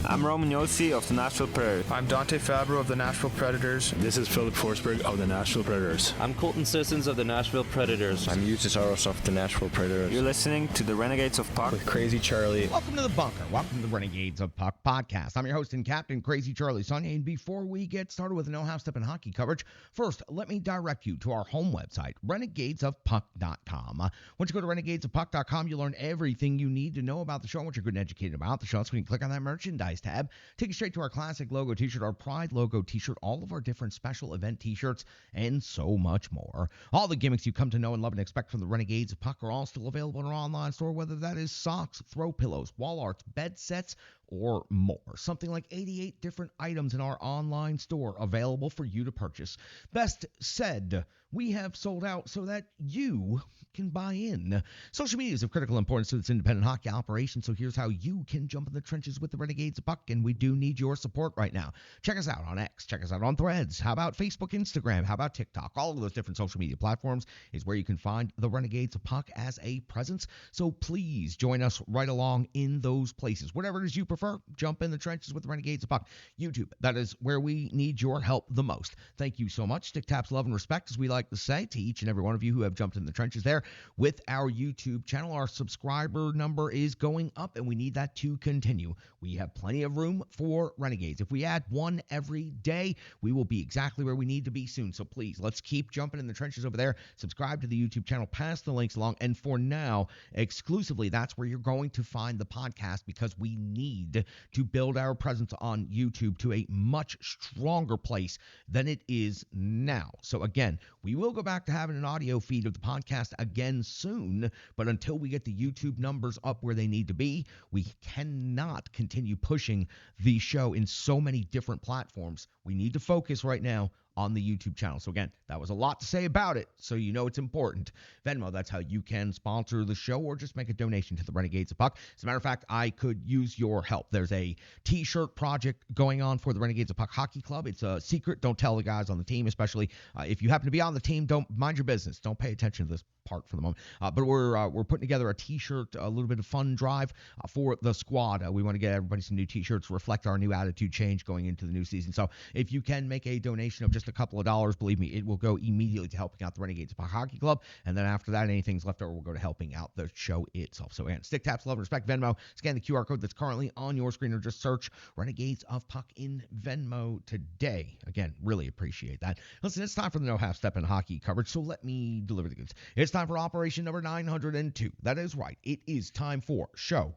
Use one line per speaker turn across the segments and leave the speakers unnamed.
I'm Roman Yossi of the Nashville Predators.
I'm Dante Fabro of the Nashville Predators.
This is Philip Forsberg of the Nashville Predators.
I'm Colton Sissons of the Nashville Predators.
I'm Eustace Aros of the Nashville Predators.
You're listening to the Renegades of Puck
with Crazy Charlie.
Welcome to the bunker. Welcome to the Renegades of Puck podcast. I'm your host and captain, Crazy Charlie Saunier. And before we get started with no half-step and hockey coverage, first, let me direct you to our home website, renegadesofpuck.com. Once you go to renegadesofpuck.com, you'll learn everything you need to know about the show and what you're good and educated about the show. So you can click on that merchandise tab, take you straight to our classic logo t-shirt, our Pride logo t-shirt, all of our different special event t-shirts, and so much more. All the gimmicks you come to know and love and expect from the Renegades of Puck are all still available in our online store, whether that is socks, throw pillows, wall arts, bed sets, or more. Something like 88 different items in our online store available for you to purchase. Best said, we have sold out so that you can buy in. Social media is of critical importance to this independent hockey operation, so here's how you can jump in the trenches with the Renegades of Puck, and we do need your support right now. Check us out on X. Check us out on Threads. How about Facebook, Instagram? How about TikTok? All of those different social media platforms is where you can find the Renegades of Puck as a presence, so please join us right along in those places. Whatever it is you prefer, jump in the trenches with the Renegades of Puck. YouTube, that is where we need your help the most. Thank you so much. Stick taps, love, and respect, as we like to say, to each and every one of you who have jumped in the trenches there with our YouTube channel. Our subscriber number is going up, and we need that to continue. We have plenty of room for Renegades. If we add one every day, we will be exactly where we need to be soon. So please, let's keep jumping in the trenches over there. Subscribe to the YouTube channel, pass the links along, and for now, exclusively, that's where you're going to find the podcast, because we need to build our presence on YouTube to a much stronger place than it is now. So again, we will go back to having an audio feed of the podcast again soon, but until we get the YouTube numbers up where they need to be, we cannot continue pushing the show in so many different platforms. We need to focus right now on the YouTube channel. So again, that was a lot to say about it, so you know it's important. Venmo, that's how you can sponsor the show or just make a donation to the Renegades of Puck. As a matter of fact, I could use your help. There's a t-shirt project going on for the Renegades of Puck Hockey Club. It's a secret. Don't tell the guys on the team, especially if you happen to be on the team. Don't mind your business. Don't pay attention to this part for the moment. But we're putting together a t-shirt, a little bit of fun drive for the squad. We want to get everybody some new t-shirts, reflect our new attitude change going into the new season. So if you can make a donation of just a couple of dollars, believe me, it will go immediately to helping out the Renegades of Puck Hockey Club. And then after that, anything's left over will go to helping out the show itself. So again, stick taps, love, and respect, Venmo. Scan the QR code that's currently on your screen, or just search Renegades of Puck in Venmo today. Again, really appreciate that. Listen, it's time for the No Half Step in hockey coverage, so let me deliver the goods. It's time for Operation number 902. That is right. It is time for show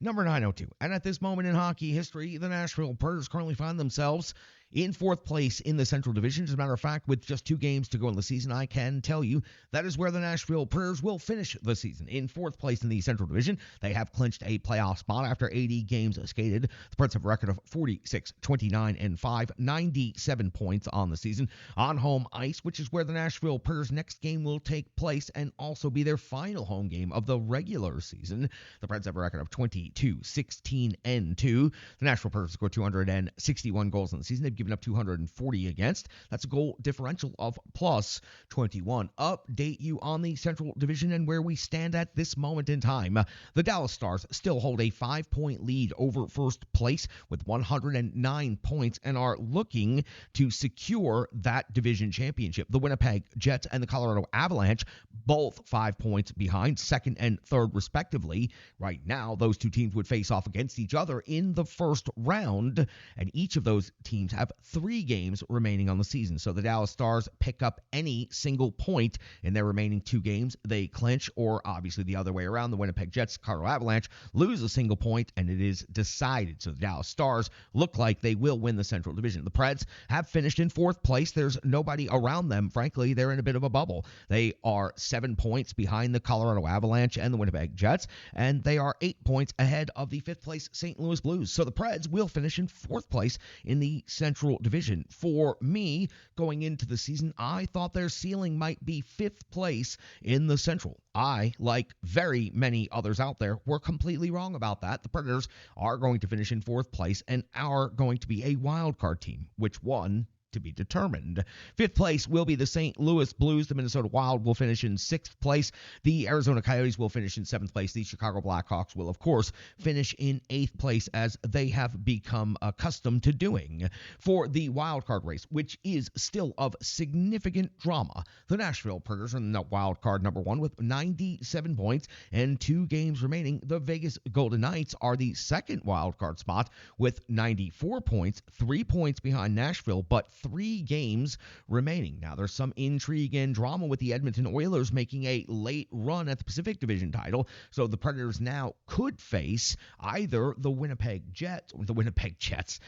number 902. And at this moment in hockey history, the Nashville Predators currently find themselves in fourth place in the Central Division. As a matter of fact, with just 2 games to go in the season, I can tell you that is where the Nashville Predators will finish the season, in fourth place in the Central Division. They have clinched a playoff spot after 80 games skated. The Preds have a record of 46, 29, and 5, 97 points on the season on home ice, which is where the Nashville Predators' next game will take place and also be their final home game of the regular season. The Preds have a record of 22, 16, and 2. The Nashville Predators scored 261 goals in the season. They've given up 240 against. That's a goal differential of plus 21. Update you on the Central Division and where we stand at this moment in time. The Dallas Stars still hold a 5-point lead over first place with 109 points and are looking to secure that division championship. The Winnipeg Jets and the Colorado Avalanche, both 5 points behind, second and third respectively. Right now, those two teams would face off against each other in the first round, and each of those teams have 3 games remaining on the season. So the Dallas Stars pick up any single point in their remaining 2 games, they clinch, or obviously the other way around, the Winnipeg Jets, Colorado Avalanche lose a single point, and it is decided. So the Dallas Stars look like they will win the Central Division. The Preds have finished in fourth place. There's nobody around them. Frankly, they're in a bit of a bubble. They are 7 points behind the Colorado Avalanche and the Winnipeg Jets, and they are 8 points ahead of the 5th place St. Louis Blues. So the Preds will finish in 4th place in the Central Division. For me, going into the season, I thought their ceiling might be 5th place in the Central. I, like very many others out there, were completely wrong about that. The Predators are going to finish in 4th place and are going to be a wild card team, which one to be determined. Fifth place will be the St. Louis Blues. The Minnesota Wild will finish in sixth place. The Arizona Coyotes will finish in seventh place. The Chicago Blackhawks will, of course, finish in eighth place, as they have become accustomed to doing. For the wild card race, which is still of significant drama, the Nashville Predators are the wild card number one with 97 points and 2 games remaining. The Vegas Golden Knights are the second wild card spot with 94 points, 3 points behind Nashville, but 3 games remaining. Now, there's some intrigue and drama with the Edmonton Oilers making a late run at the Pacific Division title, so the Predators now could face either the Winnipeg Jets or the Winnipeg Jets.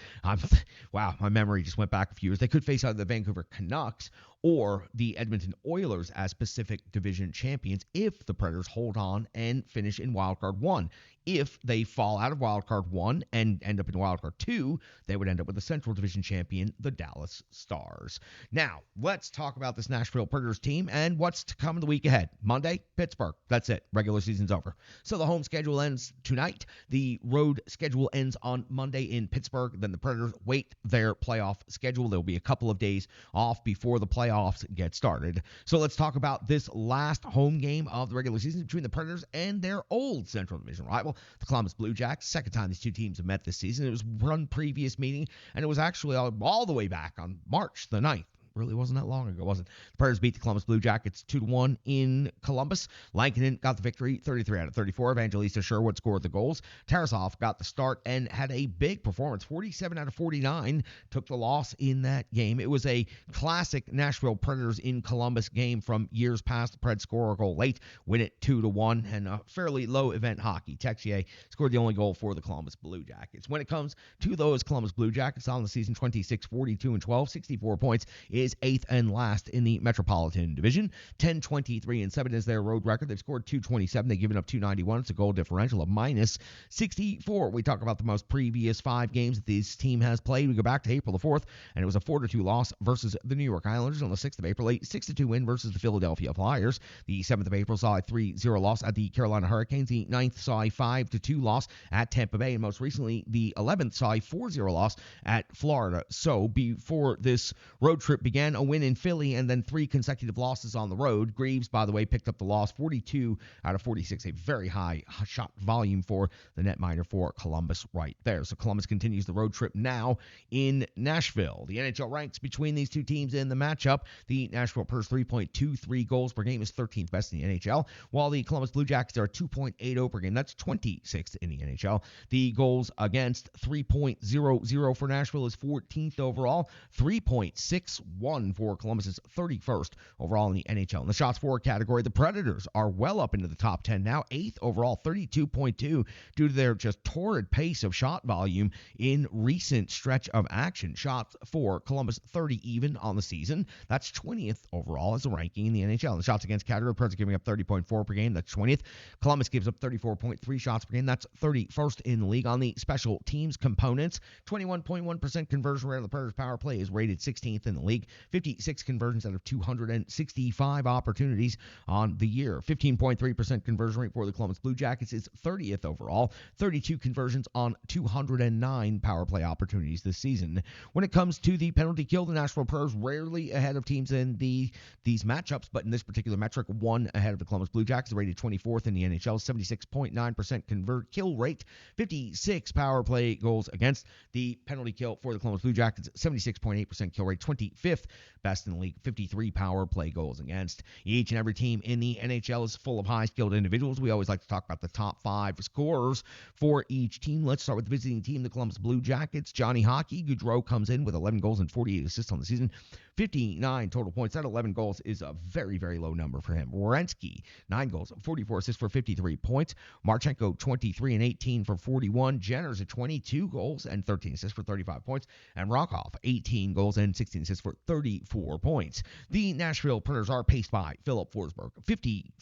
Wow, my memory just went back a few years. They could face either the Vancouver Canucks or the Edmonton Oilers as Pacific Division champions if the Predators hold on and finish in Wildcard 1. If they fall out of Wildcard 1 and end up in Wildcard 2, they would end up with the Central Division champion, the Dallas Stars. Now, let's talk about this Nashville Predators team and what's to come in the week ahead. Monday, Pittsburgh. That's it. Regular season's over. So the home schedule ends tonight. The road schedule ends on Monday in Pittsburgh. Then the Predators wait their playoff schedule. There'll be a couple of days off before the playoffs get started. So let's talk about this last home game of the regular season between the Predators and their old Central Division rival, the Columbus Blue Jackets. Second time these two teams have met this season. It was one previous meeting, and it was actually all the way back on March the 9th. Really wasn't that long ago, was it? The Predators beat the Columbus Blue Jackets 2-1 in Columbus. Lankinen got the victory, 33 out of 34. Evangelista Sherwood scored the goals. Tarasov got the start and had a big performance, 47 out of 49. Took the loss in that game. It was a classic Nashville Predators in Columbus game from years past. The Preds score a goal late, win it 2-1, and a fairly low event hockey. Texier scored the only goal for the Columbus Blue Jackets. When it comes to those Columbus Blue Jackets on the season, 26, 42, and 12, 64 points is 8th and last in the Metropolitan Division. 10, 23, and 7 is their road record. They've scored 227. They've given up 291. It's a goal differential of minus 64. We talk about the most previous 5 games that this team has played. We go back to April the 4th, and it was a 4-2 loss versus the New York Islanders. On the 6th of April, a 6-2 win versus the Philadelphia Flyers. The 7th of April saw a 3-0 loss at the Carolina Hurricanes. The 9th saw a 5-2 loss at Tampa Bay, and most recently, the 11th saw a 4-0 loss at Florida. So before this road trip began, a win in Philly and then 3 consecutive losses on the road. Greaves, by the way, picked up the loss, 42 out of 46, a very high shot volume for the netminder for Columbus right there. So Columbus continues the road trip now in Nashville. The NHL ranks between these two teams in the matchup. The Nashville Predators 3.23 goals per game is 13th best in the NHL, while the Columbus Blue Jackets are 2.80 per game. That's 26th in the NHL. The goals against 3.00 for Nashville is 14th overall, 3.61 for Columbus is 31st overall in the NHL. In the shots for category, the Predators are well up into the top 10 now, 8th overall, 32.2, due to their just torrid pace of shot volume in recent stretch of action. Shots for Columbus, 30 even on the season. That's 20th overall as a ranking in the NHL. In the shots against category, the Predators are giving up 30.4 per game. That's 20th. Columbus gives up 34.3 shots per game. That's 31st in the league. On the special teams components, 21.1% conversion rate of the Predators power play is rated 16th in the league. 56 conversions out of 265 opportunities on the year. 15.3% conversion rate for the Columbus Blue Jackets is 30th overall. 32 conversions on 209 power play opportunities this season. When it comes to the penalty kill, the Nashville Predators rarely ahead of teams in these matchups, but in this particular metric, 1 ahead of the Columbus Blue Jackets, rated 24th in the NHL, 76.9% kill rate, 56 power play goals against. The penalty kill for the Columbus Blue Jackets, 76.8% kill rate, 25th best in the league, 53 power play goals against. Each and every team in the NHL is full of high-skilled individuals. We always like to talk about the top 5 scorers for each team. Let's start with the visiting team, the Columbus Blue Jackets. Johnny Hockey Gaudreau comes in with 11 goals and 48 assists on the season, 59 total points. That 11 goals is a very, very low number for him. Werenski, 9 goals, 44 assists for 53 points. Marchenko, 23 and 18 for 41. Jenners at 22 goals and 13 assists for 35 points. And Rockoff, 18 goals and 16 assists for 34 points. The Nashville Predators are paced by Philip Forsberg,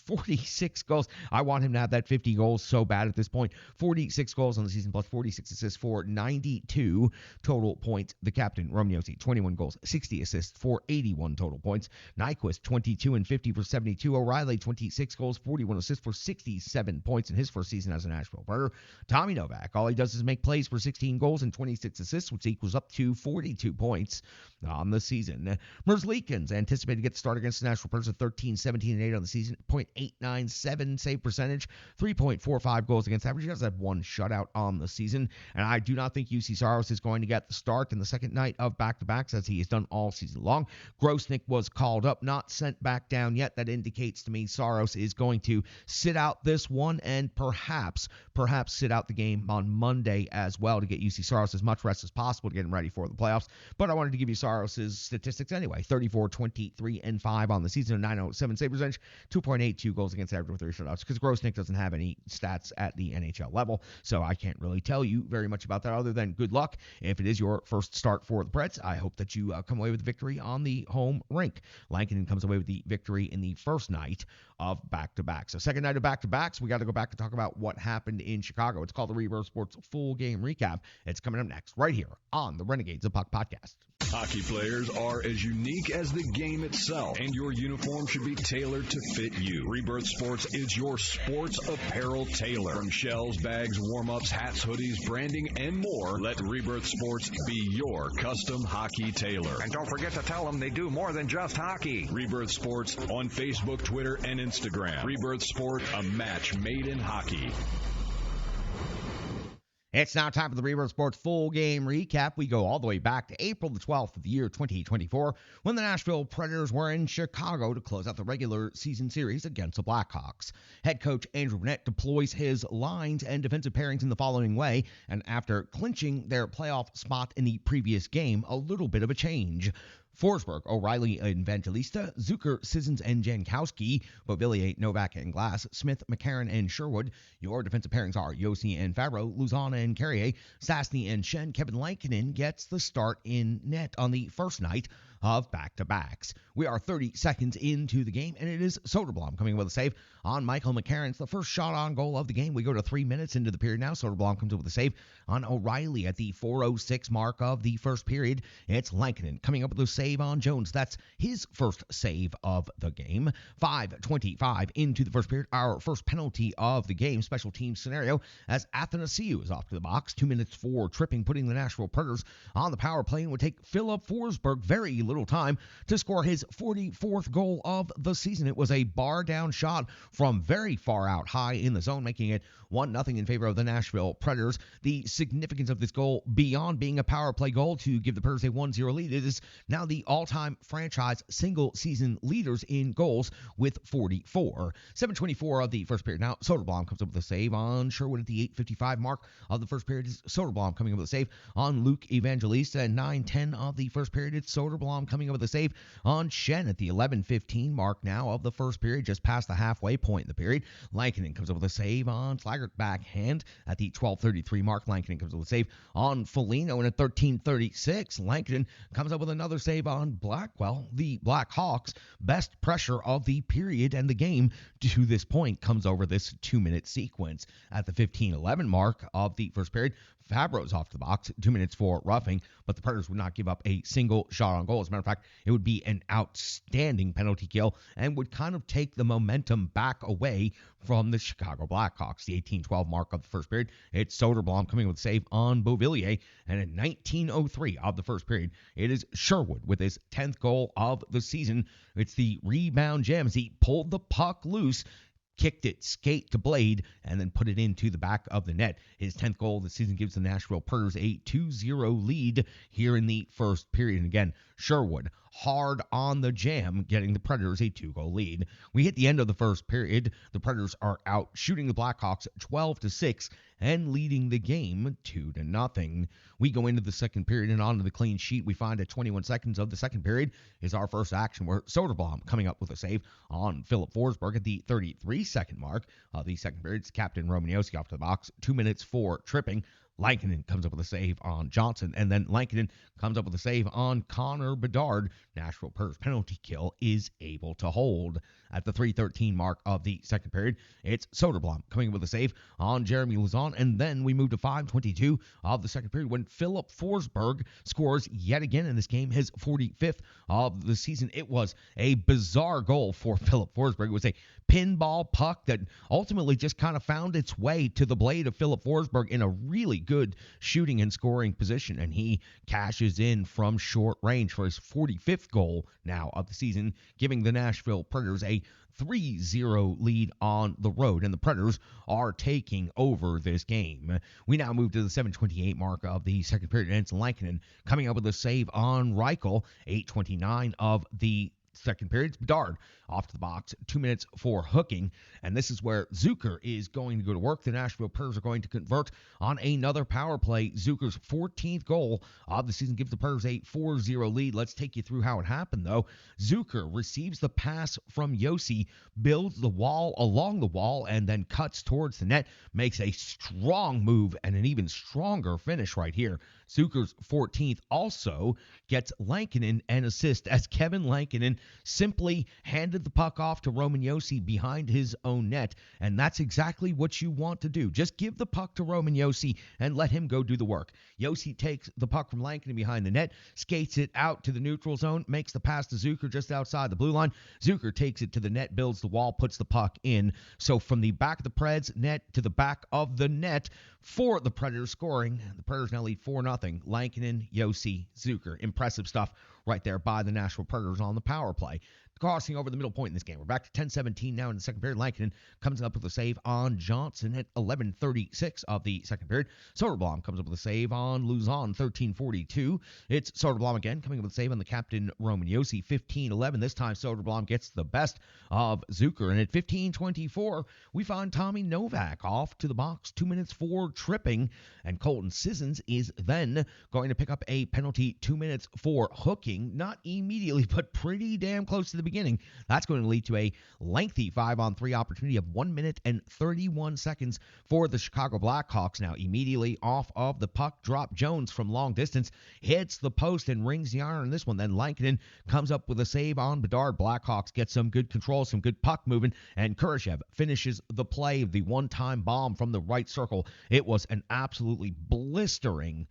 46 goals. I want him to have that 50 goals so bad at this point. 46 goals on the season plus 46 assists for 92 total points. The captain, Roman Josi, 21 goals, 60 assists, for 81 total points. Nyquist, 22 and 50 for 72. O'Reilly, 26 goals, 41 assists for 67 points in his first season as a Nashville Predator. Tommy Novak, all he does is make plays for 16 goals and 26 assists, which equals up to 42 points on the season. Merzlikins anticipated to get the start against the Nashville Predators at 13, 17, and 8 on the season. .897 save percentage, 3.45 goals against average. He does have one shutout on the season, and I do not think UC Saros is going to get the start in the second night of back-to-backs as he has done all season long. Grosnick was called up, not sent back down yet. That indicates to me Saros is going to sit out this one and perhaps sit out the game on Monday as well to get UC Saros as much rest as possible to get him ready for the playoffs. But I wanted to give you Saros' statistics anyway. 34, 23, and 5 on the season, 907 save percentage, 2.82 goals against average with 3 shutouts, because Grosnick doesn't have any stats at the NHL level, so I can't really tell you very much about that other than good luck. If it is your first start for the Preds, I hope that you come away with the victory on the home rink. Lankinen comes away with the victory in the first night of back-to-back. So second night of back-to-backs, we got to go back and talk about what happened in Chicago. It's called the Rebirth Sports Full Game Recap. It's coming up next right here on the Renegades of Puck podcast.
Hockey players are as unique as the game itself, and your uniform should be tailored to fit you. Rebirth Sports is your sports apparel tailor. From shells, bags, warm-ups, hats, hoodies, branding, and more, let Rebirth Sports be your custom hockey tailor.
And don't forget to tell them they do more than just hockey.
Rebirth Sports on Facebook, Twitter, and Instagram. Rebirth Sport, a match made in hockey.
It's now time for the Rebirth Sports Full Game Recap. We go all the way back to April the 12th of the year 2024 when the Nashville Predators were in Chicago to close out the regular season series against the Blackhawks. Head coach Andrew Burnett deploys his lines and defensive pairings in the following way, and after clinching their playoff spot in the previous game, a little bit of a change. Forsberg, O'Reilly, and Evangelista, Zucker, Sissons, and Jankowski, Beauvillier, Novak, and Glass, Smith, McCarron, and Sherwood. Your defensive pairings are Yossi and Fabro, Luzon and Carrier, Stastny and Shen. Kevin Lankinen gets the start in net on the first night of back-to-backs. We are 30 seconds into the game, and it is Soderblom coming with a save on Michael McCarron. It's the first shot on goal of the game. We go to 3 minutes into the period now. Soderblom comes up with a save on O'Reilly at the 4:06 mark of the first period. It's Lankinen coming up with a save on Jones. That's his first save of the game. 5:25 into the first period. Our first penalty of the game, special teams scenario, as Athanasiou is off to the box. 2 minutes for tripping, putting the Nashville Predators on the power play, and would take Philip Forsberg very little time to score his 44th goal of the season. It was a bar-down shot from very far out high in the zone, making it 1-0 in favor of the Nashville Predators. The significance of this goal, beyond being a power play goal to give the Predators a 1-0 lead, it is now the all-time franchise single-season leaders in goals with 44. 7:24 of the first period. Now, Soderblom comes up with a save on Sherwood at the 8:55 mark of the first period. Is Soderblom coming up with a save on Luke Evangelista at 9:10 of the first period. It's Soderblom coming up with a save on Shen at the 11:15 mark now of the first period, just past the halfway point in the period. Lankinen comes up with a save on Slaggert backhand at the 12:33 mark. Lankinen comes up with a save on Foligno, and at 13:36, Lankinen comes up with another save on Blackwell. The Blackhawks' best pressure of the period and the game to this point comes over this 2-minute sequence. At the 15:11 mark of the first period, Fabro's off to the box, 2 minutes for roughing, but the Predators would not give up a single shot on goal. As a matter of fact, it would be an outstanding penalty kill and would kind of take the momentum back away from the Chicago Blackhawks. The 18:12 mark of the first period, it's Soderblom coming with a save on Beauvillier, and at 19:03 of the first period, it is Sherwood with his 10th goal of the season. It's the rebound gem as he pulled the puck loose, kicked it skate to blade, and then put it into the back of the net. His 10th goal of the season gives the Nashville Predators a 2-0 lead here in the first period. And again, Sherwood hard on the jam, getting the Predators a 2-goal lead. We hit the end of the first period. The Predators are out shooting the Blackhawks 12-6 and leading the game 2-0. We go into the second period and onto the clean sheet. We find at 21 seconds of the second period is our first action where Soderblom coming up with a save on Philip Forsberg at the 33-second mark of the second period. It's Captain Romanioski off to the box, 2 minutes for tripping. Lankinen comes up with a save on Johnson, and then Lankinen comes up with a save on Connor Bedard. Nashville Predators penalty kill is able to hold. At the 3:13 mark of the second period, it's Soderblom coming up with a save on Jeremy Lauzon, and then we move to 5:22 of the second period when Philip Forsberg scores yet again in this game, his 45th of the season. It was a bizarre goal for Philip Forsberg. It was a pinball puck that ultimately just kind of found its way to the blade of Philip Forsberg in a really good shooting and scoring position, and he cashes in from short range for his 45th goal now of the season, giving the Nashville Predators a 3-0 lead on the road, and the Predators are taking over this game. We now move to the 7:28 mark of the second period, and it's Lankinen coming up with a save on Reichel, 8:29 of the second period. It's Bedard off to the box, 2 minutes for hooking, and this is where Zucker is going to go to work. The Nashville Predators are going to convert on another power play. Zucker's 14th goal of the season gives the Predators a 4-0 lead. Let's take you through how it happened, though. Zucker receives the pass from Josi, builds the wall along the wall, and then cuts towards the net, makes a strong move and an even stronger finish right here. Zucker's 14th also gets Lankinen an assist as Kevin Lankinen simply handed the puck off to Roman Josi behind his own net, and that's exactly what you want to do. Just give the puck to Roman Josi and let him go do the work. Josi takes the puck from Lankinen behind the net, skates it out to the neutral zone, makes the pass to Zucker just outside the blue line. Zucker takes it to the net, builds the wall, puts the puck in. So from the back of the Preds net to the back of the net for the Predators scoring. The Predators now lead 4-0. Lankinen, Josi, Zucker. Impressive stuff right there by the Nashville Predators on the power play. Crossing over the middle point in this game. We're back to 10:17 now in the second period. Lankinen comes up with a save on Johnson at 11:36 of the second period. Soderblom comes up with a save on Lauzon, 13:42. It's Soderblom again coming up with a save on the captain, Roman Josi, 15:11. This time Soderblom gets the best of Zucker. And at 15:24, we find Tommy Novak off to the box, 2 minutes for tripping. And Colton Sissons is then going to pick up a penalty, 2 minutes for hooking. Not immediately, but pretty damn close to the beginning. That's going to lead to a lengthy 5-on-3 opportunity of 1 minute and 31 seconds for the Chicago Blackhawks. Now immediately off of the puck drop, Jones from long distance hits the post and rings the iron in this one. Then Lankinen comes up with a save on Bedard. Blackhawks get some good control, some good puck movement, and Kurashev finishes the play of the one-time bomb from the right circle. It was an absolutely blistering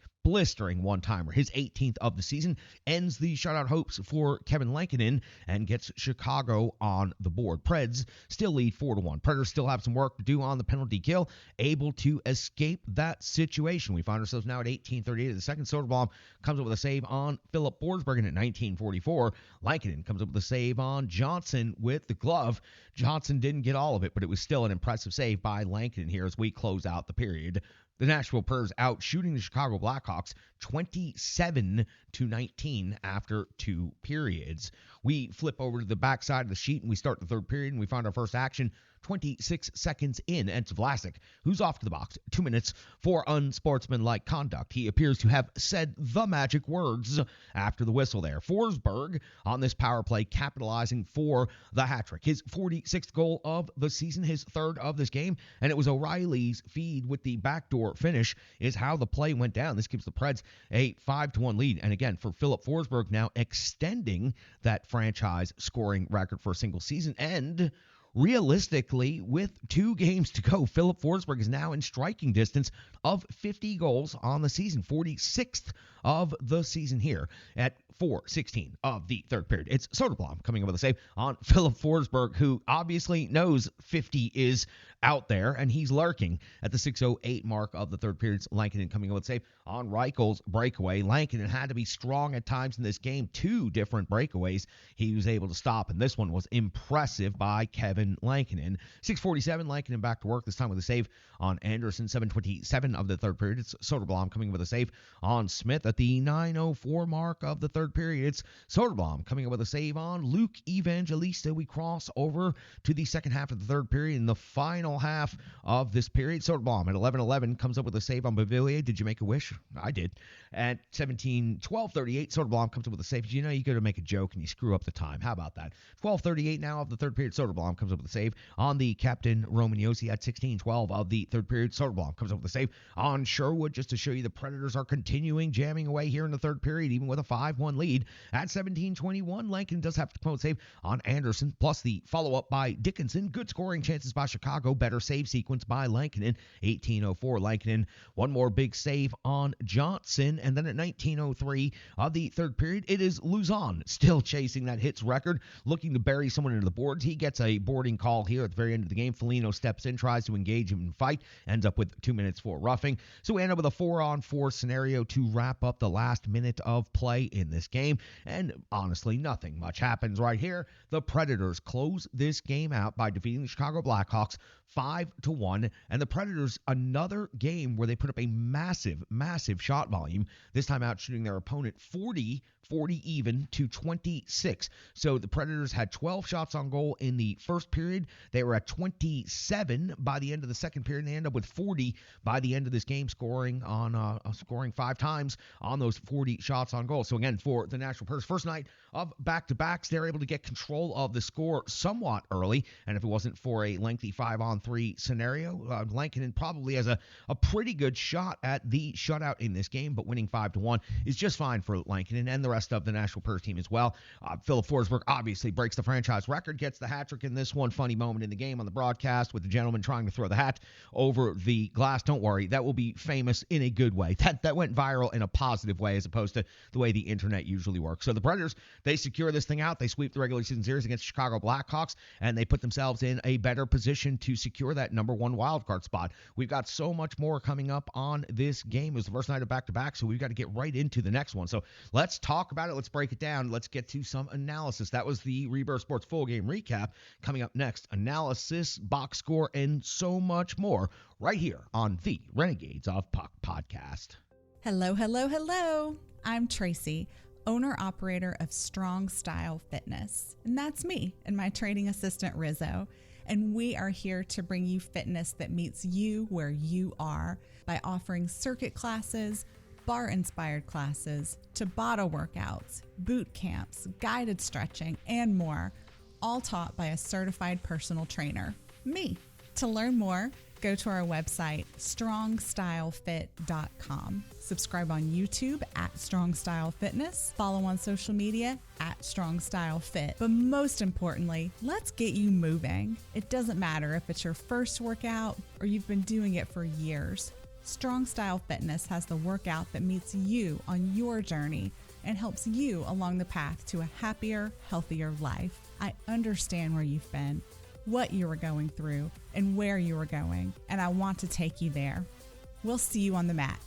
one-timer. His 18th of the season ends the shutout hopes for Kevin Lankinen and gets Chicago on the board. Preds still lead 4-1. Predators still have some work to do on the penalty kill, able to escape that situation. We find ourselves now at 18:38 of the second. Soderblom comes up with a save on Philip Forsberg, and at 19:44, Lankinen comes up with a save on Johnson with the glove. Johnson didn't get all of it, but it was still an impressive save by Lankinen here as we close out the period. The Nashville Predators out shooting the Chicago Blackhawks 27-19 after 2 periods. We flip over to the backside of the sheet and we start the third period, and we find our first action 26 seconds in, and it's Vlasic, who's off to the box, 2 minutes for unsportsmanlike conduct. He appears to have said the magic words after the whistle there. Forsberg on this power play capitalizing for the hat trick. His 46th goal of the season, his third of this game, and it was O'Reilly's feed with the backdoor finish is how the play went down. This gives the Preds a 5-1 lead, and again, for Philip Forsberg now extending that franchise scoring record for a single season, and realistically, with 2 games to go, Philip Forsberg is now in striking distance of 50 goals on the season, 46th of the season here at 4:16 of the third period. It's Soderblom coming up with a save on Philip Forsberg, who obviously knows 50 is out there, and he's lurking at the 6:08 mark of the third period. Lankinen coming up with a save on Reichel's breakaway. Lankinen had to be strong at times in this game. 2 different breakaways he was able to stop, and this one was impressive by Kevin Lankinen. 6:47, Lankinen back to work, this time with a save on Anderson. 7:27 of the third period. It's Soderblom coming with a save on Smith. A at the 9:04 mark of the third period. It's Soderblom coming up with a save on Luke Evangelista. We cross over to the second half of the third period. In the final half of this period, Soderblom at 11:11 comes up with a save on Beauvillier. Did you make a wish? I did. At 12:38, Soderblom comes up with a save. You know, you go to make a joke and you screw up the time. How about that? 12:38 now of the third period, Soderblom comes up with a save on the Captain Romagnosi. At 16:12 of the third period, Soderblom comes up with a save on Sherwood, just to show you the Predators are continuing jamming away here in the third period, even with a 5-1 lead. At 17:21, Lankin does have to come out save on Anderson, plus the follow-up by Dickinson. Good scoring chances by Chicago, better save sequence by Lankinen. 18:04, Lankinen, one more big save on Johnson. And then at 19:03 of the third period, it is Luzon still chasing that hits record, looking to bury someone into the boards. He gets a boarding call here at the very end of the game. Foligno steps in, tries to engage him in fight, ends up with 2 minutes for roughing. So we end up with a 4-on-4 scenario to wrap up the last minute of play in this game. And honestly, nothing much happens right here. The Predators close this game out by defeating the Chicago Blackhawks 5-1. And the Predators, another game where they put up a massive shot volume, this time out shooting their opponent 40 even to 26. So the Predators had 12 shots on goal in the first period. They were at 27 by the end of the second period, and they end up with 40 by the end of this game, scoring 5 times on those 40 shots on goal. So again, for the Nashville Predators, first night of back-to-backs, they're able to get control of the score somewhat early, and if it wasn't for a lengthy 5-on-3 scenario, Lankinen probably has a pretty good shot at the shutout in this game, but winning 5-1 is just fine for Lankinen and the rest of the Nashville Predators team as well. Philip Forsberg obviously breaks the franchise record, gets the hat trick in this one. Funny moment in the game on the broadcast with the gentleman trying to throw the hat over the glass. Don't worry, that will be famous in a good way. That went viral in a positive way as opposed to the way the internet usually works. So the Predators, they secure this thing out. They sweep the regular season series against the Chicago Blackhawks, and they put themselves in a better position to secure that number one wildcard spot. We've got so much more coming up on this game. It was the first night of back-to-back, so we've got to get right into the next one. So let's talk about it. Let's break it down. Let's get to some analysis. That was the Rebirth Sports full game recap. Coming up next, analysis, box score, and so much more right here on the Renegades of Puck podcast.
Hello, hello, hello. I'm Tracy, owner-operator of Strong Style Fitness. And that's me and my training assistant, Rizzo. And we are here to bring you fitness that meets you where you are by offering circuit classes, bar-inspired classes, Tabata workouts, boot camps, guided stretching, and more, all taught by a certified personal trainer, me. To learn more, go to our website, strongstylefit.com. Subscribe on YouTube at Strong Style Fitness. Follow on social media at Strong Style Fit. But most importantly, let's get you moving. It doesn't matter if it's your first workout or you've been doing it for years. Strong Style Fitness has the workout that meets you on your journey and helps you along the path to a happier, healthier life. I understand where you've been, what you were going through, and where you were going, and I want to take you there. We'll see you on the mat.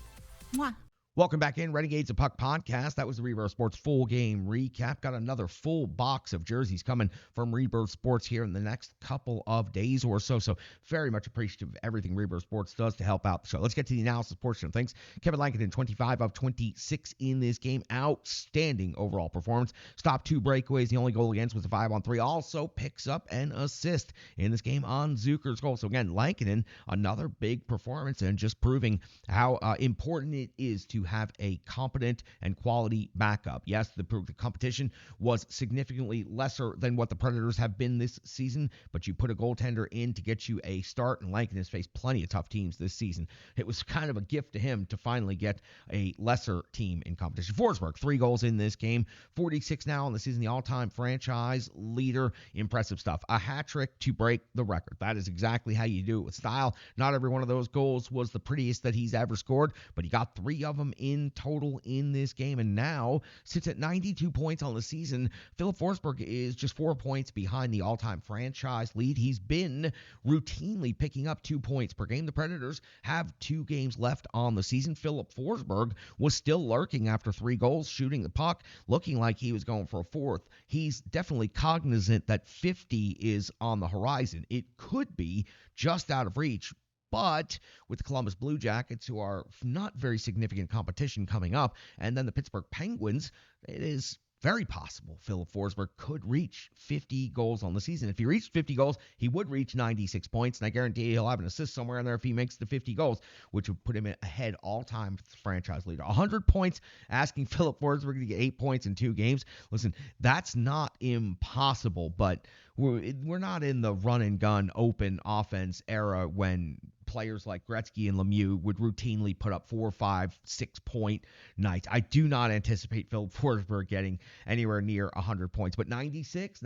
Mwah.
Welcome back in, Renegades of Puck podcast. That was the Rebirth Sports full game recap. Got another full box of jerseys coming from Rebirth Sports here in the next couple of days or so. So very much appreciative of everything Rebirth Sports does to help out the show. Let's get to the analysis portion of things. Kevin Lankinen, 25 of 26 in this game. Outstanding overall performance. Stopped 2 breakaways. The only goal against was a 5-on-3. Also picks up an assist in this game on Zucker's goal. So again, Lankinen, another big performance and just proving how important it is to have a competent and quality backup. Yes, the competition was significantly lesser than what the Predators have been this season, but you put a goaltender in to get you a start, and Lankinen has faced plenty of tough teams this season. It was kind of a gift to him to finally get a lesser team in competition. Forsberg, 3 goals in this game, 46 now in the season, the all-time franchise leader. Impressive stuff. A hat trick to break the record. That is exactly how you do it with style. Not every one of those goals was the prettiest that he's ever scored, but he got 3 of them in total in this game, and now sits at 92 points on the season. Philip Forsberg is just 4 points behind the all-time franchise lead. He's been routinely picking up 2 points per game. The Predators have 2 games left on the season. Philip Forsberg was still lurking after 3 goals, shooting the puck, looking like he was going for a 4th. He's definitely cognizant that 50 is on the horizon. It could be just out of reach. But with the Columbus Blue Jackets, who are not very significant competition coming up, and then the Pittsburgh Penguins, it is very possible Philip Forsberg could reach 50 goals on the season. If he reached 50 goals, he would reach 96 points, and I guarantee he'll have an assist somewhere in there if he makes the 50 goals, which would put him ahead all-time franchise leader. 100 points, asking Philip Forsberg to get 8 points in 2 games. Listen, that's not impossible, but we're not in the run-and-gun open offense era when players like Gretzky and Lemieux would routinely put up 4, 5, 6-point nights. I do not anticipate Philip Forsberg getting anywhere near 100 points, but 96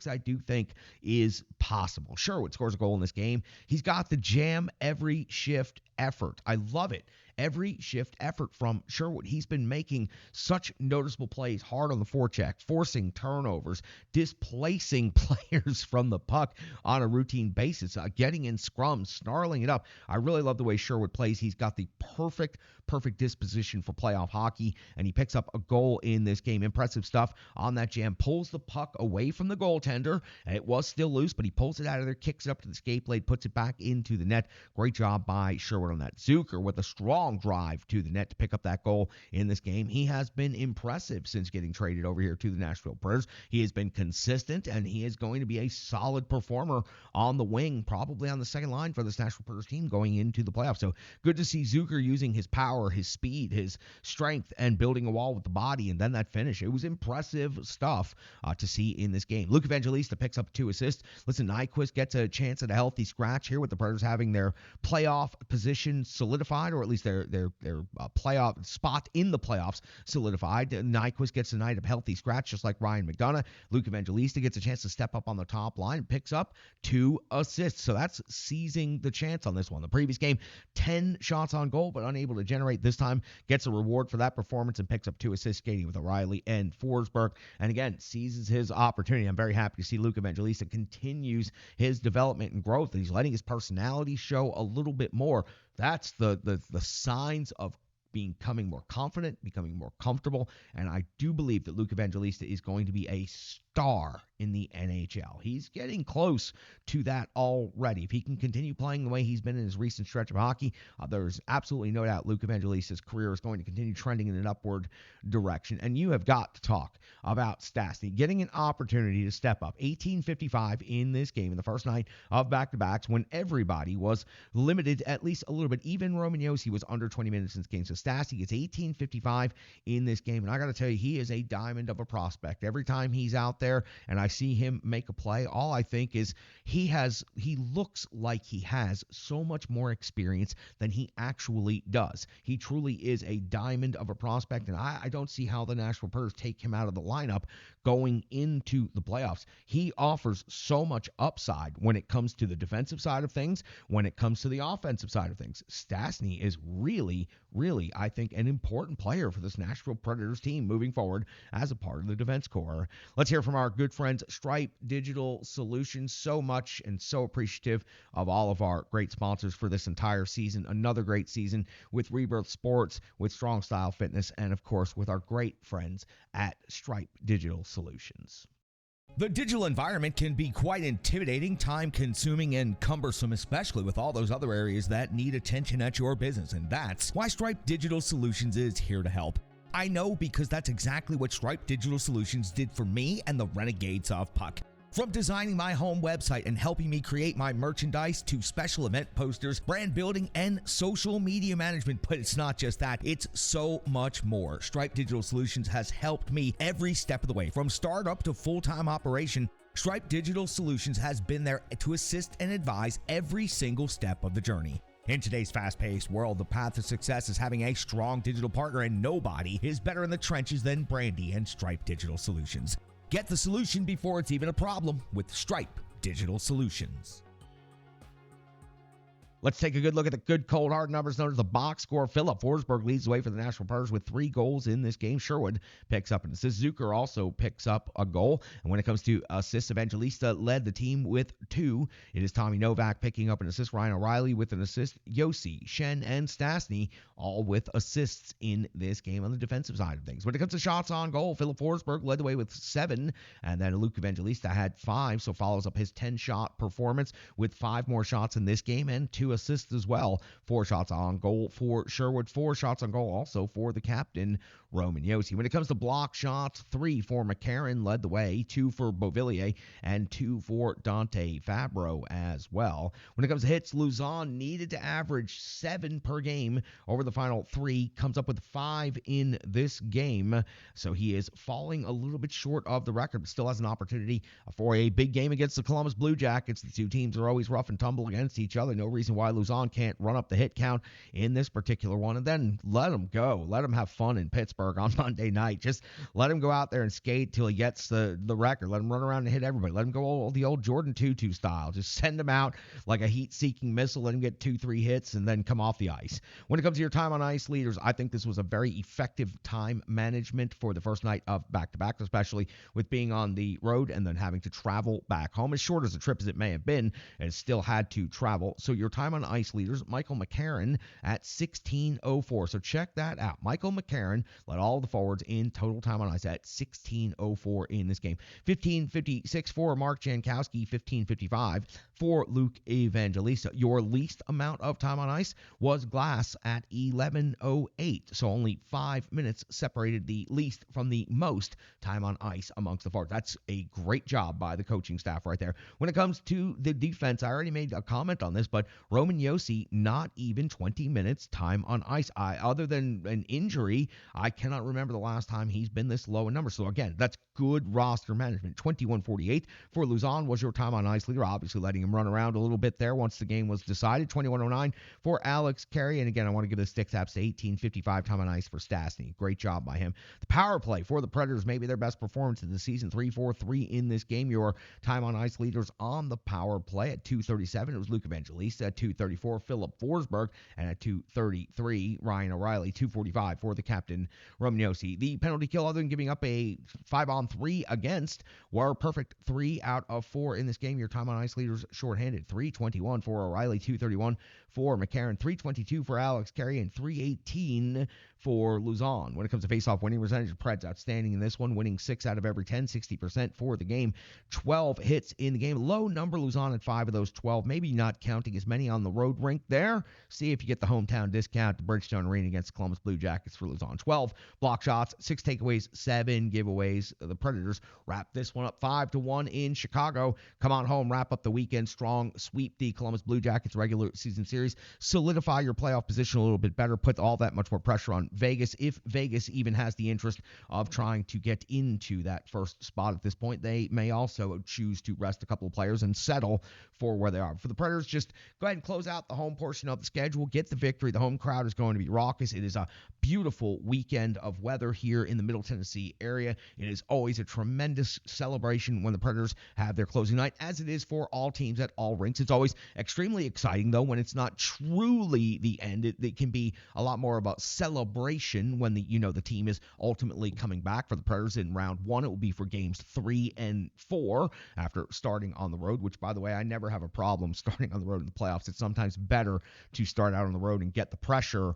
I do think is possible. Sherwood scores a goal in this game. He's got the jam every shift effort. I love it. Every shift effort from Sherwood. He's been making such noticeable plays, hard on the forecheck, forcing turnovers, displacing players from the puck on a routine basis, getting in scrums, snarling it up. I really love the way Sherwood plays. He's got the perfect disposition for playoff hockey, and he picks up a goal in this game. Impressive stuff on that jam. Pulls the puck away from the goaltender. It was still loose, but he pulls it out of there, kicks it up to the skate blade, puts it back into the net. Great job by Sherwood on that. Zucker with a strong drive to the net to pick up that goal in this game. He has been impressive since getting traded over here to the Nashville Preds. He has been consistent, and he is going to be a solid performer on the wing, probably on the second line for this Nashville Preds team going into the playoffs. So good to see Zucker using his power, his speed, his strength, and building a wall with the body, and then that finish. It was impressive stuff to see in this game. Luke Evangelista picks up 2 assists. Listen, Nyquist gets a chance at a healthy scratch here with the Predators having their playoff position solidified, or at least their playoff spot in the playoffs solidified. Nyquist gets a night of healthy scratch, just like Ryan McDonough. Luke Evangelista gets a chance to step up on the top line, picks up 2 assists. So that's seizing the chance on this one. The previous game, 10 shots on goal, but unable to generate. This time gets a reward for that performance and picks up 2 assists, skating with O'Reilly and Forsberg. And again, seizes his opportunity. I'm very happy to see Luke Evangelista continues his development and growth. He's letting his personality show a little bit more. That's the signs of becoming more confident, becoming more comfortable, and I do believe that Luke Evangelista is going to be a star in the NHL. He's getting close to that already. If he can continue playing the way he's been in his recent stretch of hockey, there's absolutely no doubt Luke Evangelista's career is going to continue trending in an upward direction. And you have got to talk about Stastny getting an opportunity to step up. 18:55 in this game, in the first night of back-to-backs, when everybody was limited at least a little bit. Even Roman Josi was under 20 minutes in this game. So Stastny gets 18:55 in this game. And I got to tell you, he is a diamond of a prospect. Every time he's out there and I see him make a play, all I think is he looks like he has so much more experience than he actually does. He truly is a diamond of a prospect, and I don't see how the Nashville Predators take him out of the lineup going into the playoffs. He offers so much upside when it comes to the defensive side of things, when it comes to the offensive side of things. Stastny is really, I think, an important player for this Nashville Predators team moving forward as a part of the defense core. Let's hear from our good friends, Stripe Digital Solutions. So much and so appreciative of all of our great sponsors for this entire season. Another great season with Rebirth Sports, with Strong Style Fitness, and of course with our great friends at Stripe Digital Solutions. The digital environment can be quite intimidating, time-consuming, and cumbersome, especially with all those other areas that need attention at your business, and that's why Stripe Digital Solutions is here to help. I know, because that's exactly what Stripe Digital Solutions did for me and the Renegades of Puck. From designing my home website and helping me create my merchandise to special event posters, brand building, and social media management. But it's not just that, it's so much more. Stripe Digital Solutions has helped me every step of the way. From startup to full-time operation, Stripe Digital Solutions has been there to assist and advise every single step of the journey. In today's fast-paced world, the path to success is having a strong digital partner, and nobody is better in the trenches than Brandy and Stripe Digital Solutions. Get the solution before it's even a problem with Stripe Digital Solutions. Let's take a good look at the good cold hard numbers known as the box score. Philip Forsberg leads the way for the Nashville Predators with 3 goals in this game. Sherwood picks up an assist. Zucker also picks up a goal. And when it comes to assists, Evangelista led the team with 2. It is Tommy Novak picking up an assist. Ryan O'Reilly with an assist. Josi, Shen, and Stastny all with assists in this game on the defensive side of things. When it comes to shots on goal, Philip Forsberg led the way with 7. And then Luke Evangelista had 5, so follows up his 10-shot performance with 5 more shots in this game and 2 assists as well. 4 shots on goal for Sherwood, 4 shots on goal also for the captain, Roman Josi. When it comes to block shots, 3 for McCarron led the way, 2 for Beauvillier, and 2 for Dante Fabro as well. When it comes to hits, Luzon needed to average 7 per game over the final 3, comes up with 5 in this game, so he is falling a little bit short of the record, but still has an opportunity for a big game against the Columbus Blue Jackets. The two teams are always rough and tumble against each other. No reason why Luzon can't run up the hit count in this particular one, and then let him go. Let him have fun in Pittsburgh on Monday night. Just let him go out there and skate till he gets the record. Let him run around and hit everybody. Let him go the old Jordan Tutu style. Just send him out like a heat-seeking missile. Let him get 2-3 hits and then come off the ice. When it comes to your time on ice leaders, I think this was a very effective time management for the first night of back-to-back, especially with being on the road and then having to travel back home. As short as a trip as it may have been, and still had to travel. So your time on ice leaders, Michael McCarron at 16:04. So check that out. Michael McCarron led all of the forwards in total time on ice at 16:04 in this game. 15:56 for Mark Jankowski, 15:55 for Luke Evangelista. Your least amount of time on ice was Glass at 11:08. So only 5 minutes separated the least from the most time on ice amongst the forwards. That's a great job by the coaching staff right there. When it comes to the defense, I already made a comment on this, but Roman Josi, not even 20 minutes time on ice. Other than an injury, I cannot remember the last time he's been this low in numbers. So again, that's good roster management. 21:48 for Luzon was your time on ice leader, obviously letting him run around a little bit there once the game was decided. 21:09 for Alex Carey, and again, I want to give the stick taps to 18:55 time on ice for Stastny. Great job by him. The power play for the Predators, maybe their best performance of the season, 3-4-3 in this game. Your time on ice leaders on the power play at 2:37, it was Luke Evangelista. At 2:34, Philip Forsberg, and at 2:33, Ryan O'Reilly. 2:45 for the captain, Roman Josi. The penalty kill, other than giving up a 5-on-3 against, were perfect 3 out of 4 in this game. Your time on ice leaders shorthanded, 3:21 for O'Reilly, 2:31 for McCarron, 3:22 for Alex Carey, and 3:18 for Luzon. When it comes to face-off winning percentage, Preds outstanding in this one, winning 6 out of every 10, 60% for the game. 12 hits in the game. Low number, Luzon at 5 of those 12. Maybe not counting as many on the road rink there. See if you get the hometown discount at Bridgestone Arena against Columbus Blue Jackets for Luzon. 12 block shots, 6 takeaways, 7 giveaways. The Predators wrap this one up 5-1 in Chicago. Come on home, wrap up the weekend strong, sweep the Columbus Blue Jackets regular season series, solidify your playoff position a little bit better, put all that much more pressure on Vegas. If Vegas even has the interest of trying to get into that first spot at this point, they may also choose to rest a couple of players and settle for where they are. For the Predators, just go ahead and close out the home portion of the schedule, get the victory. The home crowd is going to be raucous. It is a beautiful weekend of weather here in the Middle Tennessee area. It is always a tremendous celebration when the Predators have their closing night, as it is for all teams at all rinks. It's always extremely exciting, though, when it's not truly the end. It can be a lot more about celebration when the team is ultimately coming back. For the Predators in round 1, it will be for games 3 and 4 after starting on the road, which, by the way, I never have a problem starting on the road in the playoffs. It's sometimes better to start out on the road and get the pressure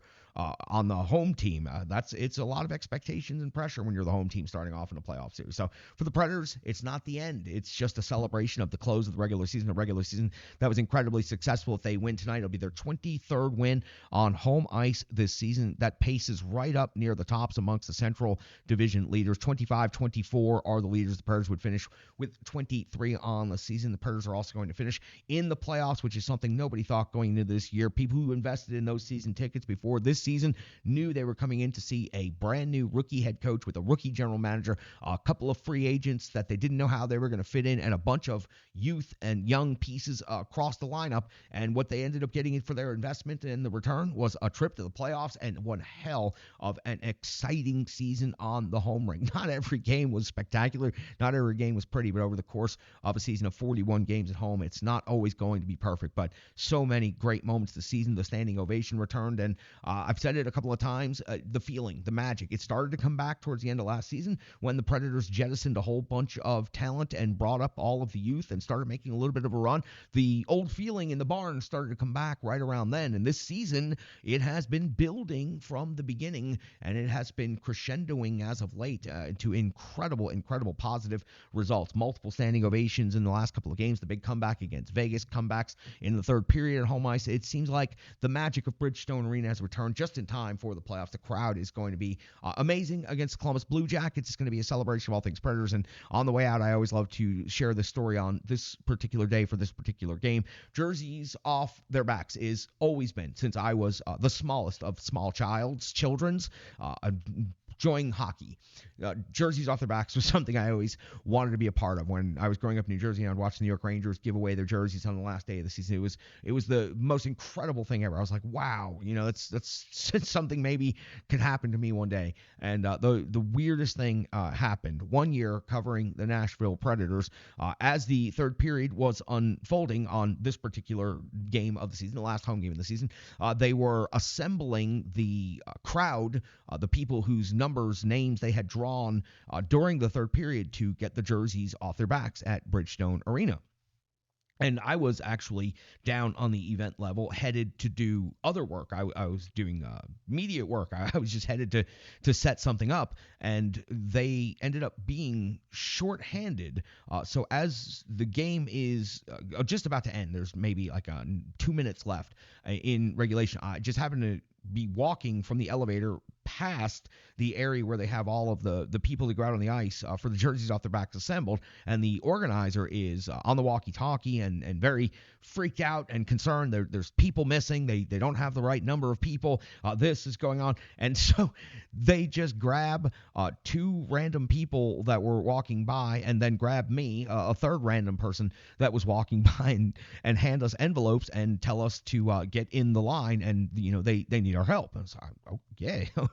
on the home team. It's a lot of expectations and pressure when you're the home team starting off in a playoff series. So for the Predators, it's not the end. It's just a celebration of the close of the regular season. A regular season that was incredibly successful. If they win tonight, it'll be their 23rd win on home ice this season. That pace is right up near the tops amongst the Central Division leaders. 25-24 are the leaders. The Predators would finish with 23 on the season. The Predators are also going to finish in the playoffs, which is something nobody thought going into this year. People who invested in those season tickets before this season knew they were coming in to see a brand new rookie head coach with a rookie general manager, a couple of free agents that they didn't know how they were going to fit in, and a bunch of youth and young pieces across the lineup. And what they ended up getting for their investment in the return was a trip to the playoffs and one hell of an exciting season on the home rink. Not every game was spectacular. Not every game was pretty, but over the course of a season of 41 games at home, it's not always going to be perfect, but so many great moments this season. The standing ovation returned, and I've said it a couple of times, the feeling, the magic. It started to come back towards the end of last season when the Predators jettisoned a whole bunch of talent and brought up all of the youth and started making a little bit of a run. The old feeling in the barn started to come back right around then. And this season, it has been building from the beginning, and it has been crescendoing as of late to incredible positive results. Multiple standing ovations in the last couple of games. The big comeback against Vegas, comebacks in the third period at home ice. It seems like the magic of Bridgestone Arena has returned just in time for the playoffs. The crowd is going to be amazing against Columbus Blue Jackets. It's going to be a celebration of all things Predators. And on the way out, I always love to share this story on this particular day for this particular game. Jerseys off their backs is always been, since I was the smallest of children's, enjoying hockey. Jerseys off their backs was something I always wanted to be a part of. When I was growing up in New Jersey and I'd watch the New York Rangers give away their jerseys on the last day of the season, it was the most incredible thing ever. I was like, wow, that's something maybe could happen to me one day. And the weirdest thing happened one year covering the Nashville Predators. As the third period was unfolding on this particular game of the season, the last home game of the season, they were assembling the crowd, the people whose names they had drawn during the third period to get the jerseys off their backs at Bridgestone Arena. And I was actually down on the event level, headed to do other work. I was doing media work. I was just headed to set something up, and they ended up being shorthanded. So as the game is just about to end, there's maybe like 2 minutes left in regulation. I just happened to be walking from the elevator past the area where they have all of the people that go out on the ice for the jerseys off their backs assembled, and the organizer is on the walkie-talkie and very freaked out and concerned. There's people missing. They don't have the right number of people. This is going on. And so they just grab two random people that were walking by and then grab me, a third random person that was walking by, and hand us envelopes and tell us to get in the line, and they need our help. And so,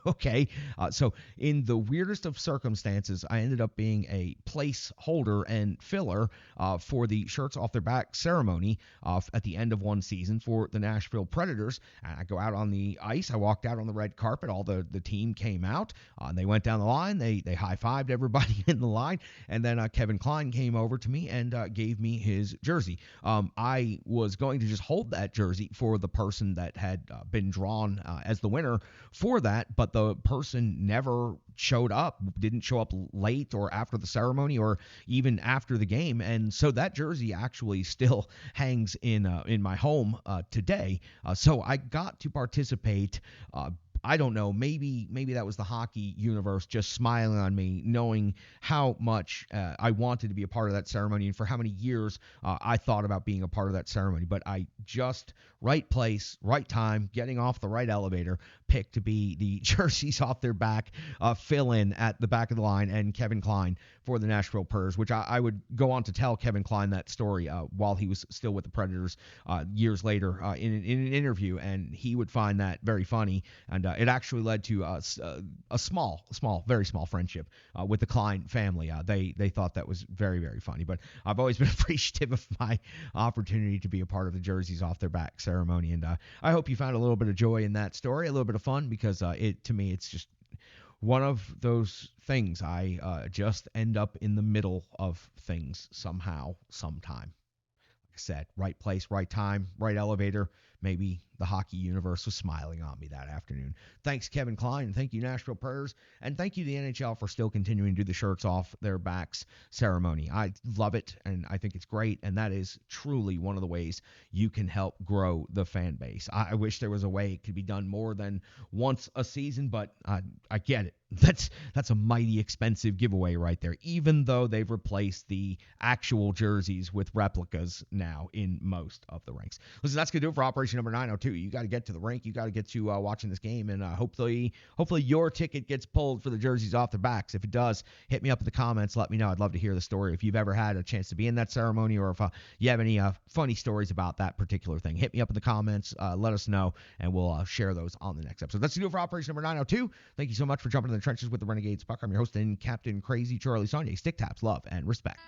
okay. So in the weirdest of circumstances, I ended up being a placeholder and filler for the shirts off their back ceremony at the end of one season for the Nashville Predators. And I go out on the ice. I walked out on the red carpet. All the team came out. And they went down the line. They high-fived everybody in the line. And then Kevin Kline came over to me and gave me his jersey. I was going to just hold that jersey for the person that had been drawn as the winner for that, but the person never showed up, didn't show up late or after the ceremony or even after the game. And so that jersey actually still hangs in my home today. So I got to participate. I don't know, maybe that was the hockey universe just smiling on me, knowing how much I wanted to be a part of that ceremony and for how many years I thought about being a part of that ceremony. But I just, right place, right time, getting off the right elevator, picked to be the jerseys off their back fill-in at the back of the line, and Kevin Kline for the Nashville Predators, which I would go on to tell Kevin Kline that story while he was still with the Predators years later in an interview, and he would find that very funny. And it actually led to a very small friendship with the Kline family. They thought that was very, very funny. But I've always been appreciative of my opportunity to be a part of the jerseys off their back ceremony. And I hope you found a little bit of joy in that story, a little bit of fun, because to me, it's just one of those things. I just end up in the middle of things somehow, sometime. Like I said, right place, right time, right elevator. Maybe the hockey universe was smiling on me that afternoon. Thanks, Kevin Kline, and thank you, Nashville Predators, and thank you to the NHL for still continuing to do the shirts off their backs ceremony. I love it, and I think it's great, and that is truly one of the ways you can help grow the fan base. I wish there was a way it could be done more than once a season, but I get it. That's a mighty expensive giveaway right there, even though they've replaced the actual jerseys with replicas now in most of the rinks. Listen, that's going to do it for Operation Number 902. You got to get to the rink. You got to get to watching this game, and hopefully your ticket gets pulled for the jerseys off their backs. If it does, hit me up in the comments. Let me know. I'd love to hear the story. If you've ever had a chance to be in that ceremony, or if you have any funny stories about that particular thing, hit me up in the comments. Let us know, and we'll share those on the next episode. That's going to do it for Operation Number 902. Thank you so much for jumping in the trenches with the Renegades Puck. I'm your host and Captain Crazy Charlie Saunier. Stick taps, love, and respect.